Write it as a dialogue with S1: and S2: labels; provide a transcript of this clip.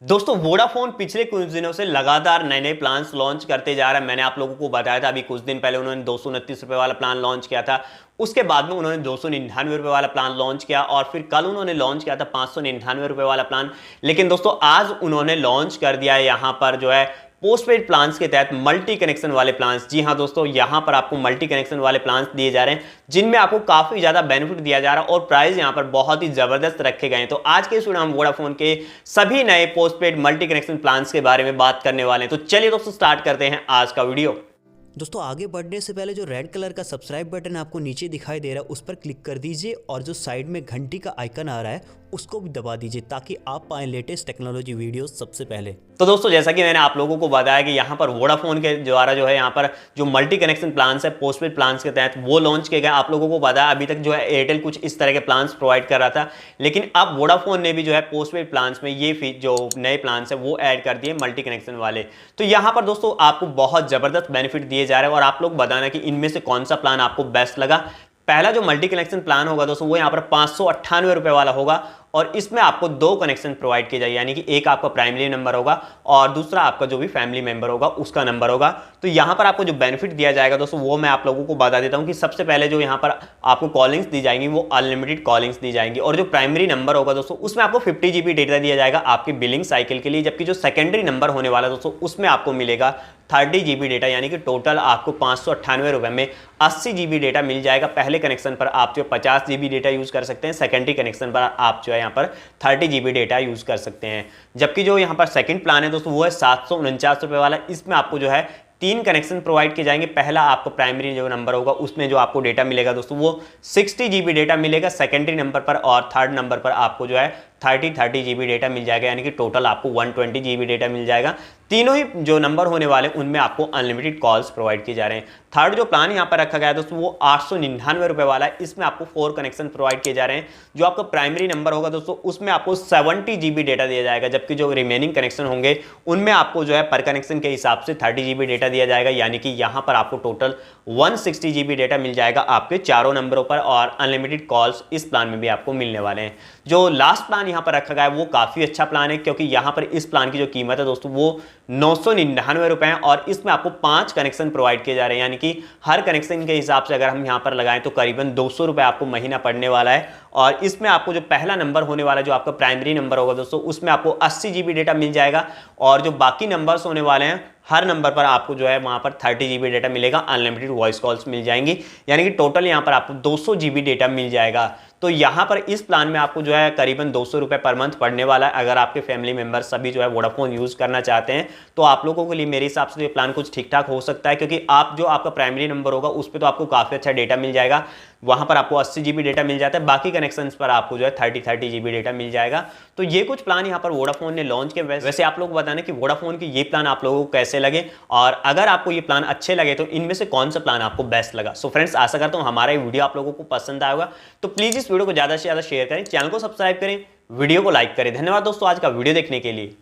S1: दोस्तों वोडाफोन पिछले कुछ दिनों से लगातार नए नए प्लान्स लॉन्च करते जा रहा है। मैंने आप लोगों को बताया था अभी कुछ दिन पहले उन्होंने 229 रुपए वाला प्लान लॉन्च किया था। उसके बाद में उन्होंने 299 रुपए वाला प्लान लॉन्च किया और फिर कल उन्होंने लॉन्च किया था 599 रुपए वाला प्लान। लेकिन दोस्तों आज उन्होंने लॉन्च कर दिया है यहाँ पर जो है पोस्टपेड प्लान्स के तहत मल्टी कनेक्शन वाले प्लान्स। जी हां दोस्तों, यहां पर आपको मल्टी कनेक्शन वाले प्लान्स दिए जा रहे हैं जिनमें आपको काफी ज्यादा बेनिफिट दिया जा रहा है और प्राइस यहां पर बहुत ही जबरदस्त रखे गए हैं। तो आज के इस वीडियो में हम वोडाफोन के सभी नए पोस्टपेड मल्टी कनेक्शन प्लान्स के बारे में बात करने वाले हैं। तो चलिए दोस्तों स्टार्ट करते हैं आज का वीडियो।
S2: दोस्तों आगे बढ़ने से पहले जो रेड कलर का सब्सक्राइब बटन आपको नीचे दिखाई दे रहा है उस पर क्लिक कर दीजिए और जो साइड में घंटी का आइकन आ रहा है उसको भी दबा दीजिए ताकि आप पाएं लेटेस्ट टेक्नोलॉजी वीडियोस सबसे पहले।
S1: तो दोस्तों जैसा कि मैंने आप लोगों को बताया कि यहाँ पर वोडाफोन के द्वारा जो है यहाँ पर जो मल्टी कनेक्शन प्लान्स है पोस्टपेड प्लान्स के तहत वो लॉन्च किए गए। आप लोगों को बताया अभी तक जो है एयरटेल कुछ इस तरह के प्लान्स प्रोवाइड कर रहा था, लेकिन अब वोडाफोन ने भी जो है पोस्टपेड प्लान्स में ये जो नए प्लान्स है वो ऐड कर दिए मल्टी कनेक्शन वाले। तो यहाँ पर दोस्तों आपको बहुत जबरदस्त बेनिफिट दिए जा रहे हैं और आप लोग बताना कि इनमें से कौन सा प्लान आपको बेस्ट लगा। पहला जो मल्टी कनेक्शन प्लान होगा दोस्तों वो यहाँ पर 598 रुपए वाला होगा और इसमें आपको दो कनेक्शन प्रोवाइड किए जाएंगे, यानी कि एक आपका प्राइमरी नंबर होगा और दूसरा आपका जो भी फैमिली मेंबर होगा उसका नंबर होगा। तो यहाँ पर आपको जो बेनिफिट दिया जाएगा दोस्तों वो मैं आप लोगों को बता देता हूँ कि सबसे पहले जो यहाँ पर आपको कॉलिंग्स दी जाएंगी वो अनलिमिटेड कॉलिंग्स दी जाएंगी और जो प्राइमरी नंबर होगा दोस्तों उसमें आपको 50 GB डेटा दिया जाएगा आपकी बिलिंग साइकिल के लिए, जबकि जो सेकेंडरी नंबर होने वाला दोस्तों उसमें आपको मिलेगा 30 GB डेटा, यानी कि टोटल आपको 598 रुपए में 80 GB डेटा मिल जाएगा। पहले कनेक्शन पर आप जो 50 GB डेटा यूज कर सकते हैं, सेकेंडरी कनेक्शन पर आप जो है यहाँ पर 30 GB डेटा यूज कर सकते हैं। जबकि जो यहाँ पर सेकंड प्लान है दोस्तों वो है 749 रुपए वाला। इसमें आपको जो है तीन कनेक्शन प्रोवाइड किए जाएंगे। पहला आपको प्राइमरी जो नंबर होगा उसमें जो आपको डेटा मिलेगा दोस्तों वो 60 GB डेटा मिलेगा सेकेंडरी नंबर पर और थर्ड नंबर पर आपको जो है 30 GB डेटा मिल जाएगा, यानी कि टोटल आपको 120 GB डेटा मिल जाएगा। तीनों ही जो नंबर होने वाले उनमें आपको अनलिमिटेड कॉल्स प्रोवाइड किए जा रहे हैं। थर्ड जो प्लान यहाँ पर रखा गया है दोस्तों वो 899 रुपए वाला है। इसमें आपको 4 कनेक्शन प्रोवाइड किए जा रहे हैं। जो आपका प्राइमरी नंबर होगा दोस्तों उसमें आपको 70 GB डेटा दिया जाएगा, जबकि जो रिमेनिंग कनेक्शन होंगे उनमें आपको जो है पर कनेक्शन के हिसाब से 30 GB डेटा दिया जाएगा, यानी कि यहाँ पर आपको टोटल 160 GB डेटा मिल जाएगा आपके चारों नंबरों पर और अनलिमिटेड कॉल्स इस प्लान में भी आपको मिलने वाले हैं। जो लास्ट प्लान यहाँ पर रखा गया है वो काफी अच्छा प्लान है, क्योंकि यहाँ पर इस प्लान की जो कीमत है दोस्तों वो 999 रुपए है और इसमें आपको 5 कनेक्शन प्रोवाइड किए जा रहे हैं, यानी कि हर कनेक्शन के हिसाब से अगर हम यहाँ पर लगाएं तो करीबन 200 रुपए आपको महीना पड़ने वाला है। और इसमें आपको जो पहला नंबर होने वाला जो आपका प्राइमरी नंबर होगा दोस्तों उसमें आपको 80 GB डेटा मिल जाएगा और जो बाकी नंबर्स होने वाले हैं हर नंबर पर आपको जो है वहां पर 30 GB डेटा मिलेगा, अनलिमिटेड वॉइस कॉल्स मिल जाएंगी, यानी कि टोटल यहां पर आपको 200 GB डेटा मिल जाएगा। तो यहां पर इस प्लान में आपको जो है करीबन 200 रुपए पर मंथ पड़ने वाला है। अगर आपके फैमिली मेंबर सभी जो है वोडाफोन यूज करना चाहते हैं तो आप लोगों के लिए मेरे हिसाब से ये प्लान कुछ ठीक ठाक हो सकता है, क्योंकि आप जो आपका प्राइमरी नंबर होगा उस पर तो आपको काफी अच्छा डेटा मिल जाएगा, वहां पर आपको 80 GB डेटा मिल जाता है, बाकी कनेक्शंस पर आपको जो है 30 GB डेटा मिल जाएगा। तो ये कुछ प्लान यहाँ पर वोडाफोन ने लॉन्च किए। वैसे आप लोग बताना कि वोडाफोन के ये प्लान आप लोगों को कैसे लगे और अगर आपको ये प्लान अच्छे लगे तो इनमें से कौन सा प्लान आपको बेस्ट लगा। सो फ्रेंड्स आशा करता हूँ हमारा ये वीडियो आप लोगों को पसंद आएगा, तो प्लीज इस वीडियो को ज्यादा से ज्यादा शेयर करें, चैनल को सब्सक्राइब करें, वीडियो को लाइक करें। धन्यवाद दोस्तों आज का वीडियो देखने के लिए।